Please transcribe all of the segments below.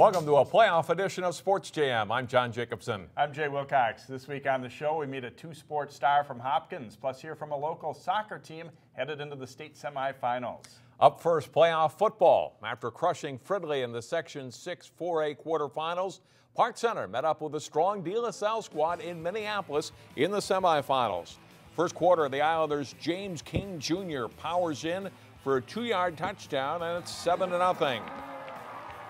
Welcome to a playoff edition of Sports Jam. I'm John Jacobson. I'm Jay Wilcox. This week on the show, we meet a two-sport star from Hopkins, plus hear from a local soccer team headed into the state semifinals. Up first, playoff football. After crushing Fridley in the Section 6 4A quarterfinals, Park Center met up with a strong De La Salle squad in Minneapolis in the semifinals. First quarter, the Islanders' James King Jr. powers in for a 2-yard touchdown, and it's 7-0.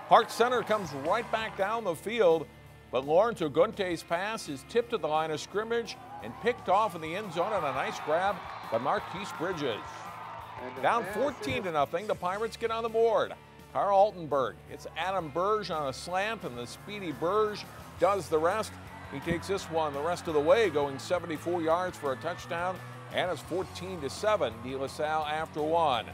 Park Center comes right back down the field, but Lawrence Ogunte's pass is tipped at the line of scrimmage and picked off in the end zone on a nice grab by Marquise Bridges. Down 14-0, the Pirates get on the board. Carl Altenberg hits Adam Burge on a slant, and the speedy Burge does the rest. He takes this one the rest of the way, going 74 yards for a touchdown, and it's 14-7, De La Salle after one.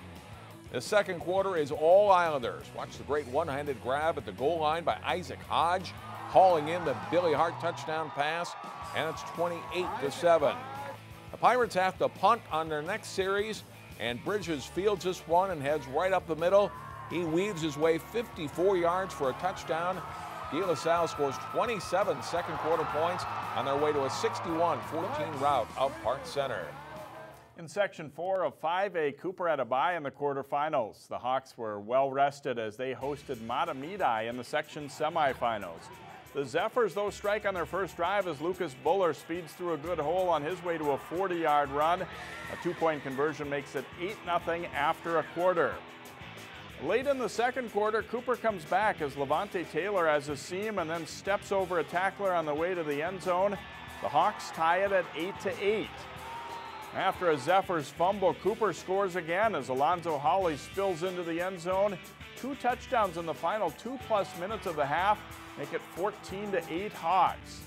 The second quarter is all Islanders. Watch the great one-handed grab at the goal line by Isaac Hodge, hauling in the Billy Hart touchdown pass, and it's 28-7. The Pirates have to punt on their next series, and Bridges fields this one and heads right up the middle. He weaves his way 54 yards for a touchdown. De La Salle scores 27 second quarter points on their way to a 61-14 rout of Park Center. In Section 4 of 5A, Cooper had a bye in the quarterfinals. The Hawks were well rested as they hosted Matamidi in the section semifinals. The Zephyrs, though, strike on their first drive as Lucas Buller speeds through a good hole on his way to a 40-yard run. A two-point conversion makes it 8-0 after a quarter. Late in the second quarter, Cooper comes back as Levante Taylor has a seam and then steps over a tackler on the way to the end zone. The Hawks tie it at 8-8. After a Zephyrs fumble, Cooper scores again as Alonzo Hawley spills into the end zone. 2 touchdowns in the final 2+ minutes of the half make it 14-8 Hawks.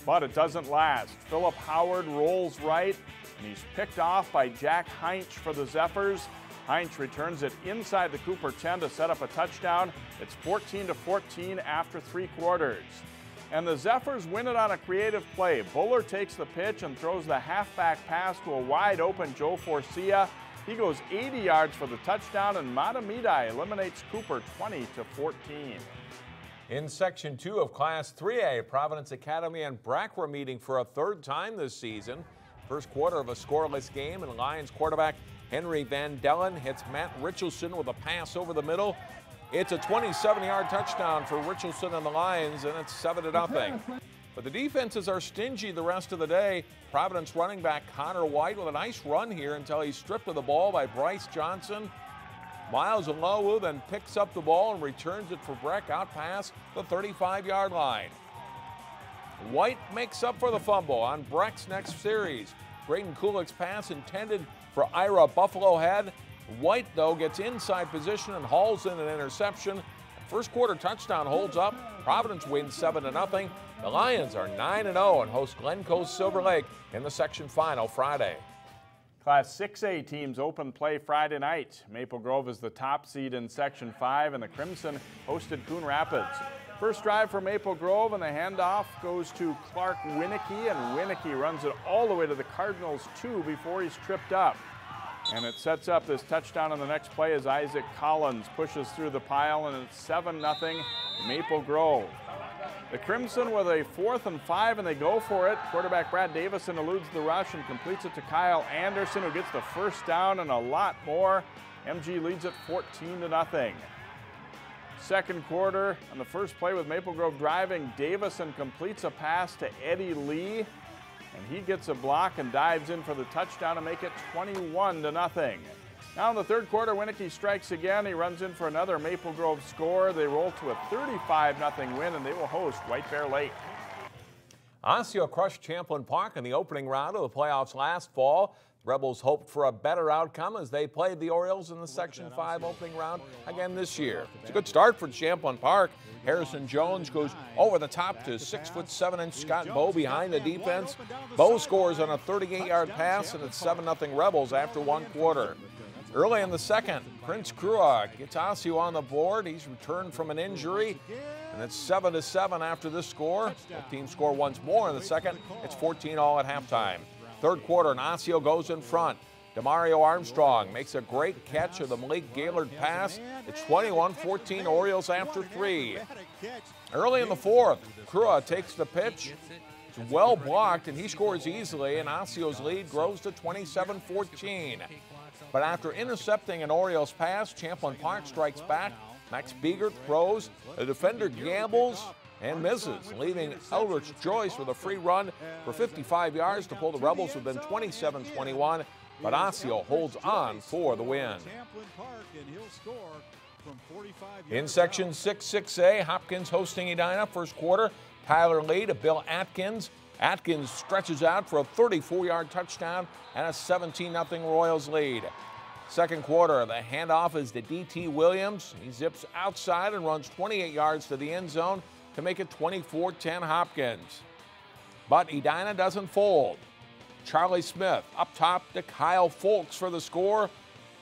But it doesn't last. Philip Howard rolls right, and he's picked off by Jack Heinch for the Zephyrs. Heinch returns it inside the Cooper 10 to set up a touchdown. It's 14-14 after 3 quarters. And the Zephyrs win it on a creative play. Buller takes the pitch and throws the halfback pass to a wide-open Joe Forcia. He goes 80 yards for the touchdown, and Matamidi eliminates Cooper 20-14. In Section 2 of Class 3A, Providence Academy and Brack were meeting for a third time this season. First quarter of a scoreless game, and Lions quarterback Henry Van Dellen hits Matt Richardson with a pass over the middle. It's a 27-yard touchdown for Richardson and the Lions, and it's 7-0. But the defenses are stingy the rest of the day. Providence running back Connor White with a nice run here until he's stripped of the ball by Bryce Johnson. Miles Alowu then picks up the ball and returns it for Breck out past the 35-yard line. White makes up for the fumble on Breck's next series. Braden Kulik's pass intended for Ira Buffalo Head. White, though, gets inside position and hauls in an interception. First quarter touchdown holds up. Providence wins 7-0. The Lions are 9-0 and host Glencoe Silver Lake in the section final Friday. Class 6A teams open play Friday night. Maple Grove is the top seed in Section 5, and the Crimson hosted Coon Rapids. First drive for Maple Grove, and the handoff goes to Clark Winicky, and Winicky runs it all the way to the Cardinals' 2 before he's tripped up. And it sets up this touchdown on the next play as Isaac Collins pushes through the pile, and it's 7-0 Maple Grove. The Crimson with a 4th and 5, and they go for it. Quarterback Brad Davison eludes the rush and completes it to Kyle Anderson, who gets the first down and a lot more. MG leads it 14-0. Second quarter, on the first play with Maple Grove driving, Davison completes a pass to Eddie Lee, and he gets a block and dives in for the touchdown to make it 21-0. Now in the third quarter, Winicky strikes again. He runs in for another Maple Grove score. They roll to a 35-0 win, and they will host White Bear Lake. Osseo crushed Champlin Park in the opening round of the playoffs last fall. Rebels hoped for a better outcome as they played the Orioles in the Section 5 opening round again this year. It's a good start for Champlin Park. Harrison Jones goes over the top to 6'7" Scott Bowe behind the defense. Bowe scores on a 38-yard pass, and it's 7-0 Rebels after one quarter. Early in the second, Prince Krua gets Osseo on the board. He's returned from an injury, and it's 7-7 after this score. Both teams score once more in the second. It's 14 all at halftime. Third quarter, and Osseo goes in front. Demario Armstrong makes a great catch of the Malik Gaylord pass. It's 21-14 Orioles after 3. Early in the 4th, Krua takes the pitch. It's well blocked, and he scores easily, and Osseo's lead grows to 27-14. But after intercepting an Orioles pass, Champlin Park strikes back. Max Biegert throws. The defender gambles and misses, leaving Eldridge Joyce with a free run for 55 yards to pull the Rebels within 27-21. But Osseo holds on for the win. In Section 6-6A, Hopkins hosting Edina. First quarter, Tyler Lee to Bill Atkins. Atkins stretches out for a 34-yard touchdown and a 17-0 Royals lead. Second quarter, the handoff is to D.T. Williams. He zips outside and runs 28 yards to the end zone to make it 24-10 Hopkins. But Edina doesn't fold. Charlie Smith up top to Kyle Folks for the score,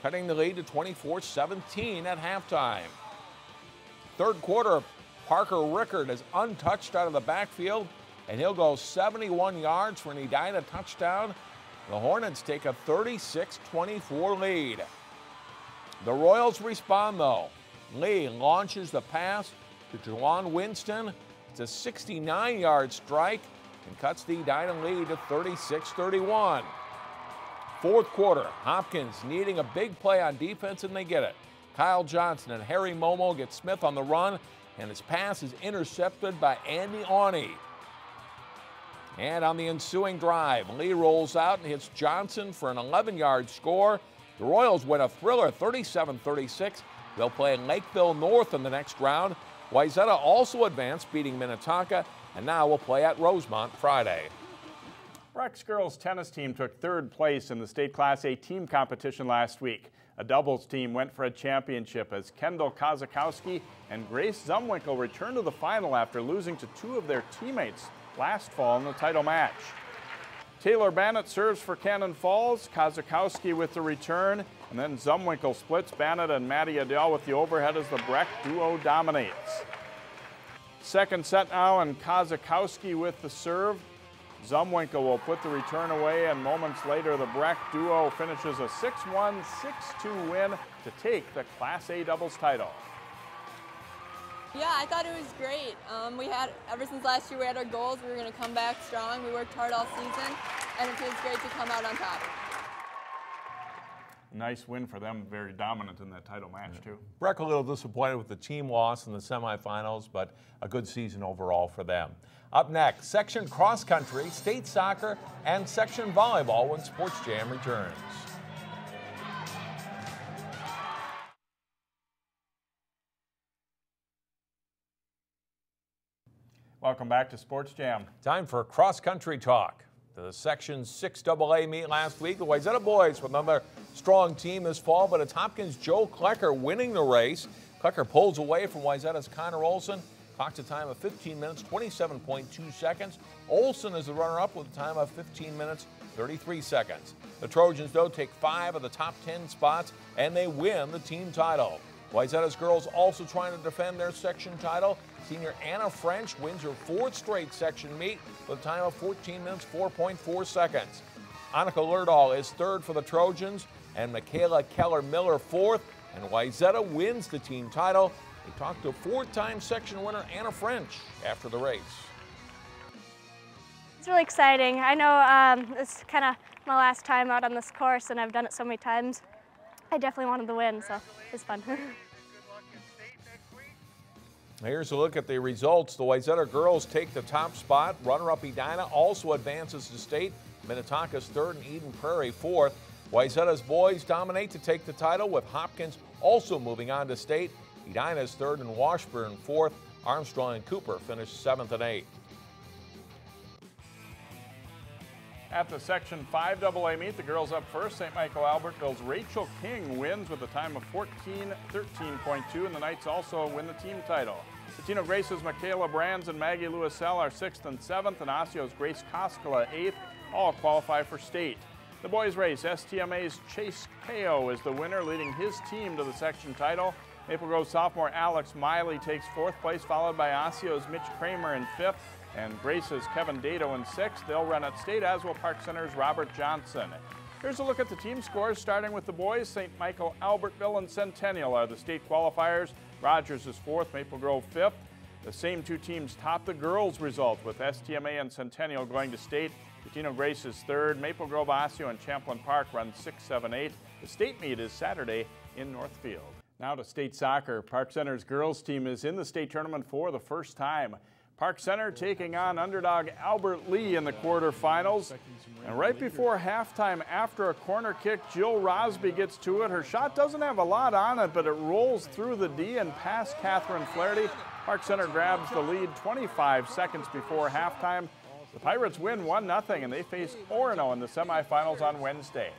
cutting the lead to 24-17 at halftime. Third quarter, Parker Rickard is untouched out of the backfield, and he'll go 71 yards for an Edina touchdown. The Hornets take a 36-24 lead. The Royals respond, though. Lee launches the pass to Juwan Winston. It's a 69-yard strike and cuts the Edina lead to 36-31. Fourth quarter, Hopkins needing a big play on defense, and they get it. Kyle Johnson and Harry Momo get Smith on the run, and his pass is intercepted by Andy Awney. And on the ensuing drive, Lee rolls out and hits Johnson for an 11-yard score. The Royals win a thriller 37-36. They'll play Lakeville North in the next round. Wayzata also advanced, beating Minnetonka, and now will play at Rosemont Friday. Breck's girls tennis team took third place in the state Class A team competition last week. A doubles team went for a championship as Kendall Kozakowski and Grace Zumwinkle returned to the final after losing to two of their teammates last fall in the title match. Taylor Bannett serves for Cannon Falls, Kozakowski with the return, and then Zumwinkle splits Bannett and Maddie Adele with the overhead as the Breck duo dominates. Second set now, and Kozakowski with the serve. Zumwinkle will put the return away, and moments later the Breck duo finishes a 6-1, 6-2 win to take the Class A doubles title. Yeah, I thought it was great. Ever since last year, we had our goals. We were going to come back strong. We worked hard all season, and it feels great to come out on top. Nice win for them, very dominant in that title match, too. Breck a little disappointed with the team loss in the semifinals, but a good season overall for them. Up next, section cross country, state soccer, and section volleyball when Sports Jam returns. Welcome back to Sports Jam. Time for cross-country talk. The Section 6AA meet last week. The Wayzata boys with another strong team this fall, but it's Hopkins' Joe Klecker winning the race. Klecker pulls away from Wayzata's Connor Olson. Clocked a time of 15 minutes, 27.2 seconds. Olson is the runner-up with a time of 15 minutes, 33 seconds. The Trojans, though, take 5 of the top 10 spots, and they win the team title. Wayzata's girls also trying to defend their section title. Senior Anna French wins her 4th straight section meet with a time of 14 minutes, 4.4 seconds. Annika Lerdahl is 3rd for the Trojans, and Michaela Keller-Miller 4th, and Wayzata wins the team title. We talked to 4-time section winner Anna French after the race. It's really exciting. I know this is kind of my last time out on this course, and I've done it so many times. I definitely wanted to win, so it's fun. Here's a look at the results. The Wayzata girls take the top spot. Runner-up Edina also advances to state. Minnetonka's 3rd and Eden Prairie 4th. Wayzata's boys dominate to take the title, with Hopkins also moving on to state. Edina's 3rd and Washburn 4th. Armstrong and Cooper finished 7th and 8th. At the Section 5AA meet, the girls up first. St. Michael Albertville's Rachel King wins with a time of 14:13.2, and the Knights also win the team title. Latino Grace's Michaela Brands and Maggie Lewisell are 6th and 7th, and Osseo's Grace Koskela 8th. All qualify for state. The boys race, STMA's Chase Kao is the winner, leading his team to the section title. Maple Grove sophomore Alex Miley takes 4th place, followed by Osseo's Mitch Kramer in 5th. And Grace's Kevin Dato in 6th. They'll run at state, as will Park Center's Robert Johnson. Here's a look at the team scores, starting with the boys. St. Michael, Albertville, and Centennial are the state qualifiers. Rogers is 4th, Maple Grove 5th. The same two teams top the girls' result, with STMA and Centennial going to state. Catino Grace is 3rd. Maple Grove, Osseo, and Champlain Park run 6, 7, 8. The state meet is Saturday in Northfield. Now to state soccer. Park Center's girls team is in the state tournament for the first time. Park Center taking on underdog Albert Lee in the quarterfinals. And right before halftime, after a corner kick, Jill Rosby gets to it. Her shot doesn't have a lot on it, but it rolls through the D and past Catherine Flaherty. Park Center grabs the lead 25 seconds before halftime. The Pirates win 1-0, and they face Orono in the semifinals on Wednesday.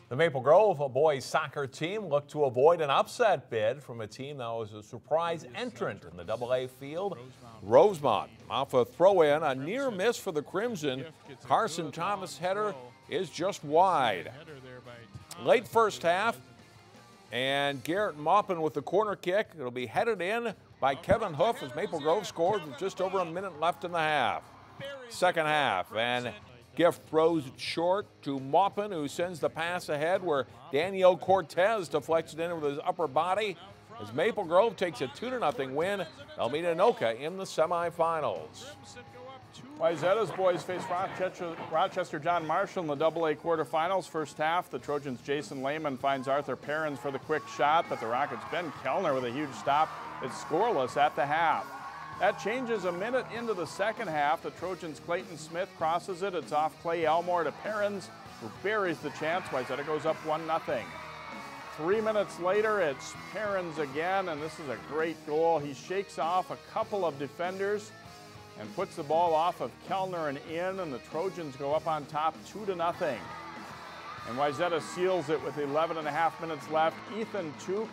The Maple Grove boys soccer team looked to avoid an upset bid from a team that was a surprise entrant in the AA field. Rosemont, off a throw-in, a near miss for the Crimson. Carson Thomas' header is just wide. Late first half, and Garrett Maupin with the corner kick. It'll be headed in by Kevin Hoof as Maple Grove scores with just over a minute left in the half. Second half, and Gift throws it short to Maupin, who sends the pass ahead, where Daniel Cortez deflects it in with his upper body as Maple Grove takes a 2-0 win. They'll meet Anoka in the semifinals. Wayzata's boys face Rochester John Marshall in the AA quarterfinals. First half, the Trojans' Jason Lehman finds Arthur Perrins for the quick shot, but the Rockets' Ben Kellner with a huge stop. It's scoreless at the half. That changes a minute into the second half. The Trojans' Clayton Smith crosses it. It's off Clay Elmore to Perrins, who buries the chance. Wayzata goes up 1-0. 3 minutes later, it's Perrins again, and this is a great goal. He shakes off a couple of defenders and puts the ball off of Kellner and in, and the Trojans go up on top 2-0. And Wayzata seals it with 11.5 minutes left. Ethan Took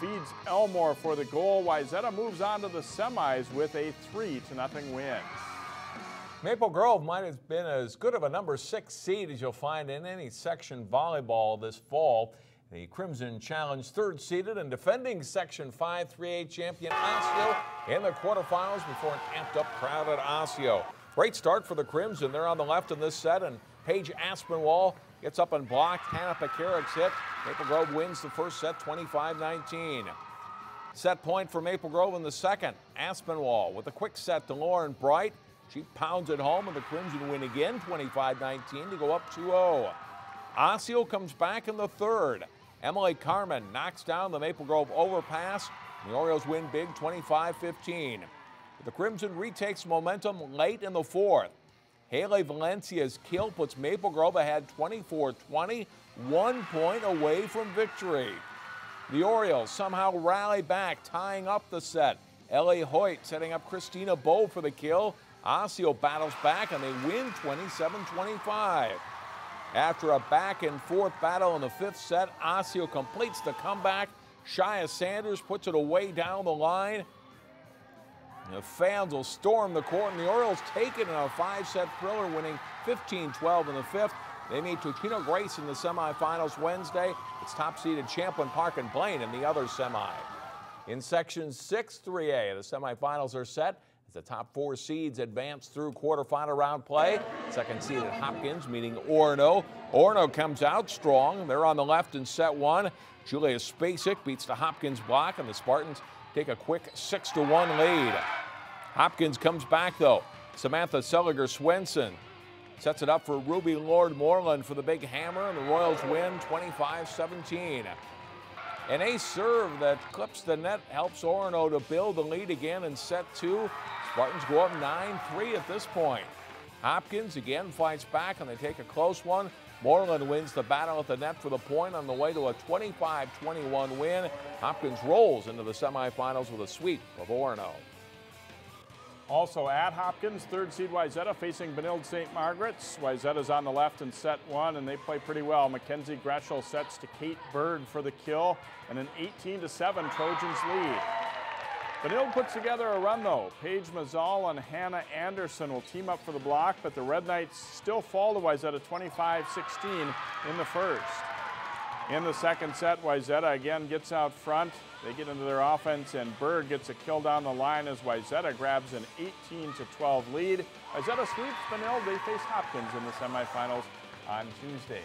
feeds Elmore for the goal. Wayzata moves on to the semis with a 3-0 win. Maple Grove might have been as good of a number 6 seed as you'll find in any section volleyball this fall. The Crimson challenged 3rd seeded and defending Section 5 3A champion Osseo in the quarterfinals before an amped up crowd at Osseo. Great start for the Crimson. They're on the left in this set, and Paige Aspinwall gets up and blocked. Hannah Pekarik's hit. Maple Grove wins the first set 25-19. Set point for Maple Grove in the second. Aspinwall with a quick set to Lauren Bright. She pounds it home, and the Crimson win again 25-19 to go up 2-0. Osseo comes back in the third. Emily Carmen knocks down the Maple Grove overpass. The Orioles win big 25-15. The Crimson retakes momentum late in the fourth. Haley Valencia's kill puts Maple Grove ahead 24-20, 1 point away from victory. The Orioles somehow rally back, tying up the set. Ellie Hoyt setting up Christina Bowe for the kill. Osseo battles back, and they win 27-25. After a back-and-forth battle in the fifth set, Osseo completes the comeback. Shia Sanders puts it away down the line. The fans will storm the court, and the Orioles take it in a 5-set thriller, winning 15-12 in the fifth. They meet Catino Grace in the semifinals Wednesday. It's top-seeded Champlain Park and Blaine in the other semi. In Section 6 3A, the semifinals are set as the top 4 seeds advance through quarterfinal round play. Second-seeded Hopkins meeting Orono. Orono comes out strong. They're on the left in set 1. Julia Spacek beats the Hopkins block, and the Spartans take a quick 6-1 lead. Hopkins comes back, though. Samantha Seliger-Swenson sets it up for Ruby Lord Moreland for the big hammer, and the Royals win 25-17. An ace serve that clips the net helps Orono to build the lead again in set 2. Spartans go up 9-3 at this point. Hopkins again fights back, and they take a close one. Moreland wins the battle at the net for the point on the way to a 25-21 win. Hopkins rolls into the semifinals with a sweep of Orono. Also at Hopkins, 3rd seed Wayzata facing Benilde St. Margaret's. Wayzata's on the left in set 1, and they play pretty well. Mackenzie Greshel sets to Kate Bird for the kill, and an 18-7 Trojans lead. Benilde puts together a run, though. Paige Mazzal and Hannah Anderson will team up for the block, but the Red Knights still fall to Wayzata 25-16 in the first. In the second set, Wayzata again gets out front. They get into their offense, and Bird gets a kill down the line as Wayzata grabs an 18-12 lead. Wayzata sweeps Benilde. They face Hopkins in the semifinals on Tuesday.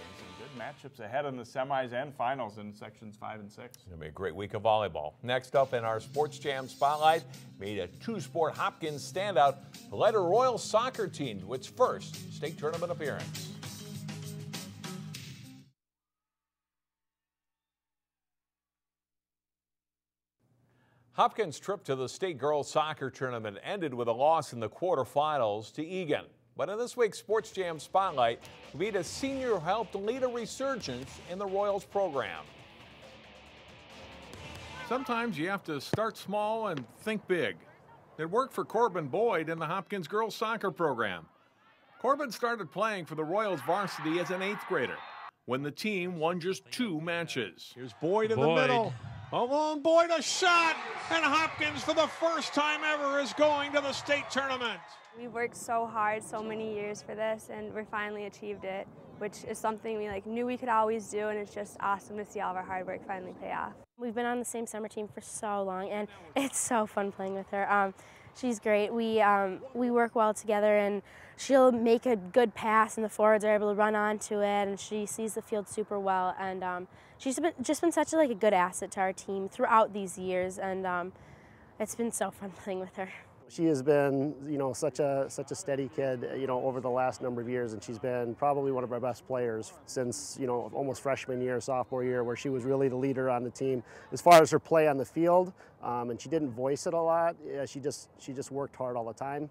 Good matchups ahead in the semis and finals in sections 5 and 6. It's going to be a great week of volleyball. Next up in our Sports Jam Spotlight, made a two-sport Hopkins standout who led a Royals soccer team to its first state tournament appearance. Hopkins' trip to the state girls soccer tournament ended with a loss in the quarterfinals to Egan. But in this week's Sports Jam Spotlight, we meet a senior who helped lead a resurgence in the Royals program. Sometimes you have to start small and think big. It worked for Corbin Boyd in the Hopkins girls soccer program. Corbin started playing for the Royals varsity as an 8th grader when the team won just 2 matches. Here's Boyd in the middle. Alone, Boyd, a shot, and Hopkins for the first time ever is going to the state tournament. We worked so hard so many years for this, and we finally achieved it, which is something we knew we could always do, and it's just awesome to see all of our hard work finally pay off. We've been on the same summer team for so long, and it's so fun playing with her. She's great. We work well together, and she'll make a good pass, and the forwards are able to run onto it, and she sees the field super well. And she's just been such a good asset to our team throughout these years, and it's been so fun playing with her. She has been, such a steady kid, over the last number of years, and she's been probably one of our best players since, almost freshman year, sophomore year, where she was really the leader on the team as far as her play on the field. And she didn't voice it a lot. She just worked hard all the time.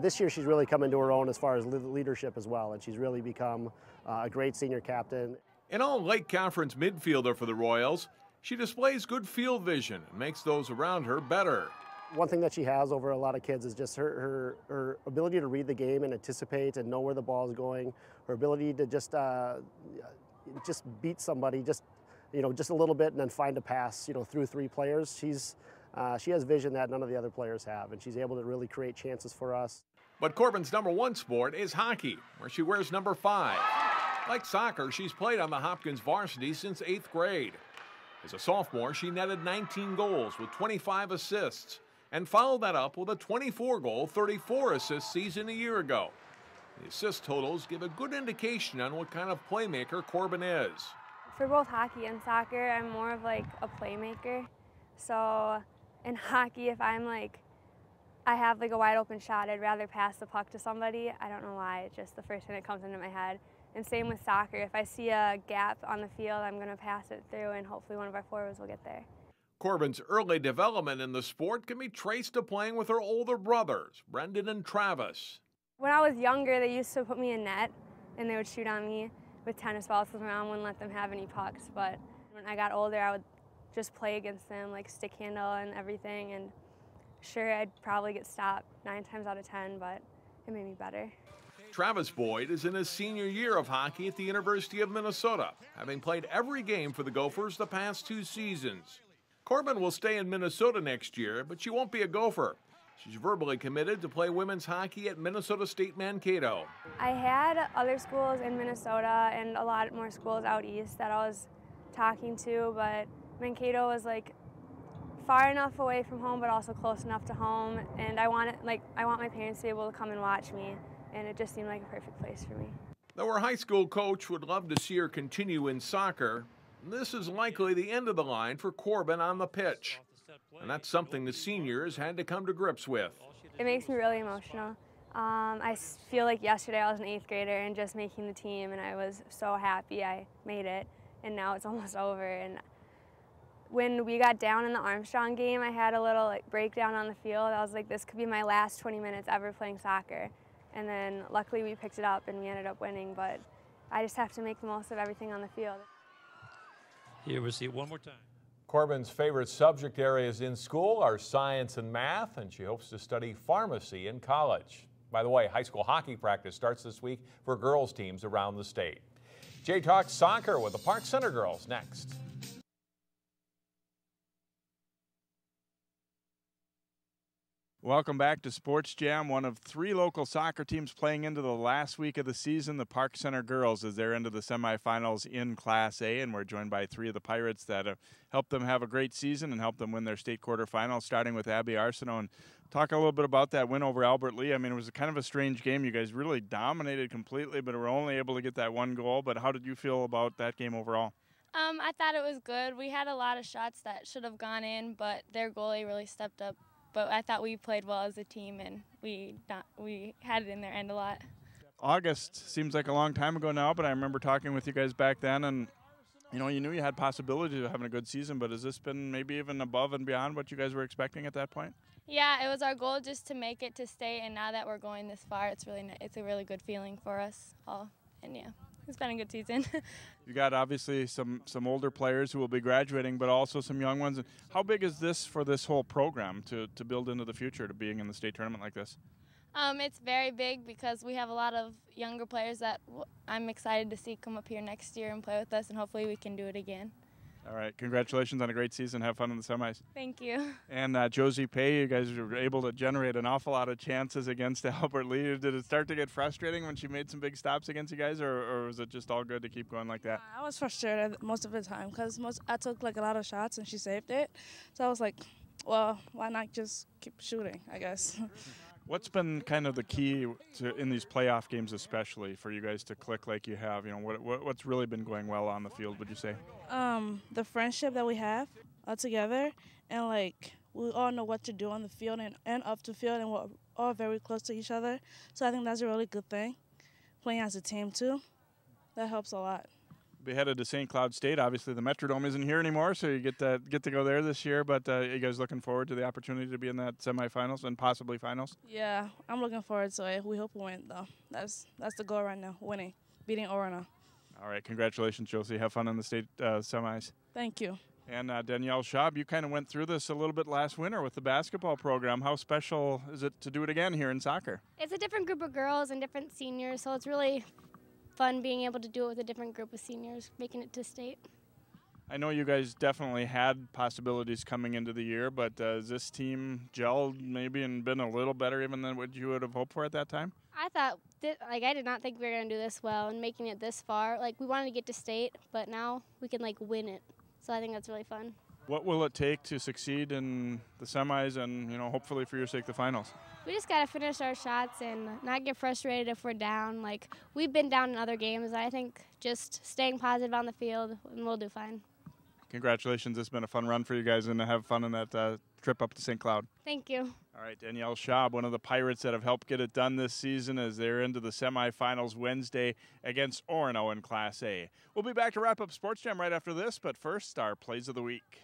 This year, she's really come into her own as far as leadership as well, and she's really become a great senior captain. An all-late conference midfielder for the Royals, she displays good field vision and makes those around her better. One thing that she has over a lot of kids is just her ability to read the game and anticipate and know where the ball is going. Her ability to just beat somebody just a little bit and then find a pass through 3 players. She has vision that none of the other players have, and she's able to really create chances for us. But Corbin's #1 sport is hockey, where she wears number 5. Like soccer, she's played on the Hopkins varsity since 8th grade. As a sophomore, she netted 19 goals with 25 assists. And followed that up with a 24-goal, 34-assist season a year ago. The assist totals give a good indication on what kind of playmaker Corbin is. For both hockey and soccer, I'm more of a playmaker. So in hockey, if I have a wide open shot, I'd rather pass the puck to somebody. I don't know why, it's just the first thing that comes into my head. And same with soccer. If I see a gap on the field, I'm going to pass it through, and hopefully one of our forwards will get there. Corbin's early development in the sport can be traced to playing with her older brothers, Brendan and Travis. When I was younger, they used to put me in net, and they would shoot on me with tennis balls because my mom wouldn't let them have any pucks. But when I got older, I would just play against them, stick handle and everything. And sure, I'd probably get stopped 9 times out of 10, but it made me better. Travis Boyd is in his senior year of hockey at the University of Minnesota, having played every game for the Gophers the past 2 seasons. Corbin will stay in Minnesota next year, but she won't be a Gopher. She's verbally committed to play women's hockey at Minnesota State Mankato. I had other schools in Minnesota and a lot more schools out east that I was talking to, but Mankato was far enough away from home, but also close enough to home. And I want my parents to be able to come and watch me, and it just seemed like a perfect place for me. Though her high school coach would love to see her continue in soccer, this is likely the end of the line for Corbin on the pitch. And that's something the seniors had to come to grips with. It makes me really emotional. I feel like yesterday I was an 8th grader and just making the team, and I was so happy I made it, and now it's almost over. And when we got down in the Armstrong game, I had a little breakdown on the field. I was like, this could be my last 20 minutes ever playing soccer. And then luckily we picked it up and we ended up winning, but I just have to make the most of everything on the field. Here, we'll see it one more time. Corbin's favorite subject areas in school are science and math, and she hopes to study pharmacy in college. By the way, high school hockey practice starts this week for girls teams around the state. Jay talks soccer with the Park Center girls next. Welcome back to Sports Jam. One of 3 local soccer teams playing into the last week of the season, the Park Center girls, as they're into the semifinals in Class A, and we're joined by 3 of the Pirates that have helped them have a great season and helped them win their state quarterfinals, starting with Abbie Arsenau and Talk a little bit about that win over Albert Lee. I mean, it was kind of a strange game. You guys really dominated completely, but were only able to get that one goal. But how did you feel about that game overall? I thought it was good. We had a lot of shots that should have gone in, but their goalie really stepped up. But I thought we played well as a team, and we had it in their end a lot. August seems like a long time ago now, but I remember talking with you guys back then, and you knew you had possibilities of having a good season, but has this been maybe even above and beyond what you guys were expecting at that point? Yeah, it was our goal just to make it to state, and now that we're going this far, it's a really good feeling for us all, and yeah. It's been a good season. You got obviously some older players who will be graduating, but also some young ones. How big is this for this whole program to build into the future to being in the state tournament like this? It's very big because we have a lot of younger players that I'm excited to see come up here next year and play with us, and hopefully we can do it again. All right, congratulations on a great season. Have fun in the semis. Thank you. And Jozie Paye, you guys were able to generate an awful lot of chances against Albert Lee. Did it start to get frustrating when she made some big stops against you guys, or was it just all good to keep going like that? I was frustrated most of the time because I took like a lot of shots and she saved it. So I was like, well, why not just keep shooting, I guess. What's been kind of the key in these playoff games, especially for you guys to click like you have? What's really been going well on the field, would you say? The friendship that we have all together, and like we all know what to do on the field and off the field, and we're all very close to each other. So I think that's a really good thing. Playing as a team too, that helps a lot. Be headed to St. Cloud State. Obviously, the Metrodome isn't here anymore, so you get to go there this year. But you guys looking forward to the opportunity to be in that semifinals and possibly finals? Yeah, I'm looking forward to it. We hope we win, though. That's the goal right now, winning, beating Orono. All right, congratulations, Jozie. Have fun in the state semis. Thank you. And Danielle Schaub, you kind of went through this a little bit last winter with the basketball program. How special is it to do it again here in soccer? It's a different group of girls and different seniors, so it's really fun being able to do it with a different group of seniors, making it to state. I know you guys definitely had possibilities coming into the year, but has this team gelled maybe and been a little better even than what you would have hoped for at that time? I thought, I did not think we were going to do this well, and making it this far. We wanted to get to state, but now we can, win it. So I think that's really fun. What will it take to succeed in the semis and, hopefully for your sake, the finals? We just got to finish our shots and not get frustrated if we're down. We've been down in other games. I think just staying positive on the field, and we'll do fine. Congratulations. It's been a fun run for you guys, and have fun in that trip up to St. Cloud. Thank you. All right, Danielle Schaub, one of the Pirates that have helped get it done this season as they're into the semifinals Wednesday against Orono in Class A. We'll be back to wrap up Sports Jam right after this, but first, our Plays of the Week.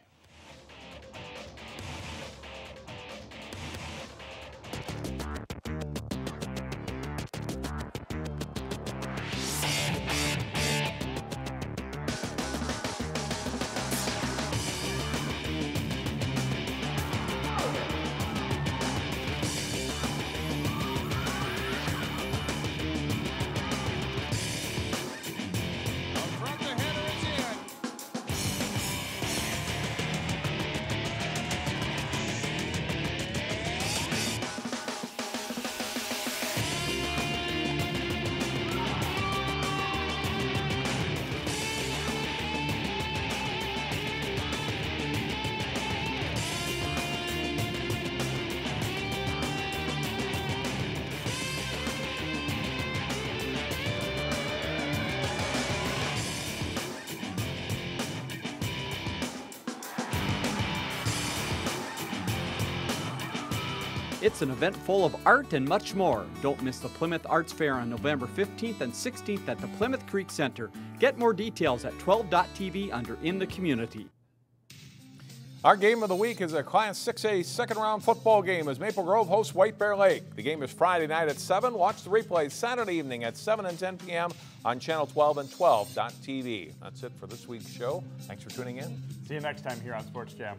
It's an event full of art and much more. Don't miss the Plymouth Arts Fair on November 15th and 16th at the Plymouth Creek Center. Get more details at 12.tv under In the Community. Our game of the week is a Class 6A second-round football game as Maple Grove hosts White Bear Lake. The game is Friday night at 7. Watch the replay Saturday evening at 7 and 10 p.m. on Channel 12 and 12.tv. That's it for this week's show. Thanks for tuning in. See you next time here on Sports Jam.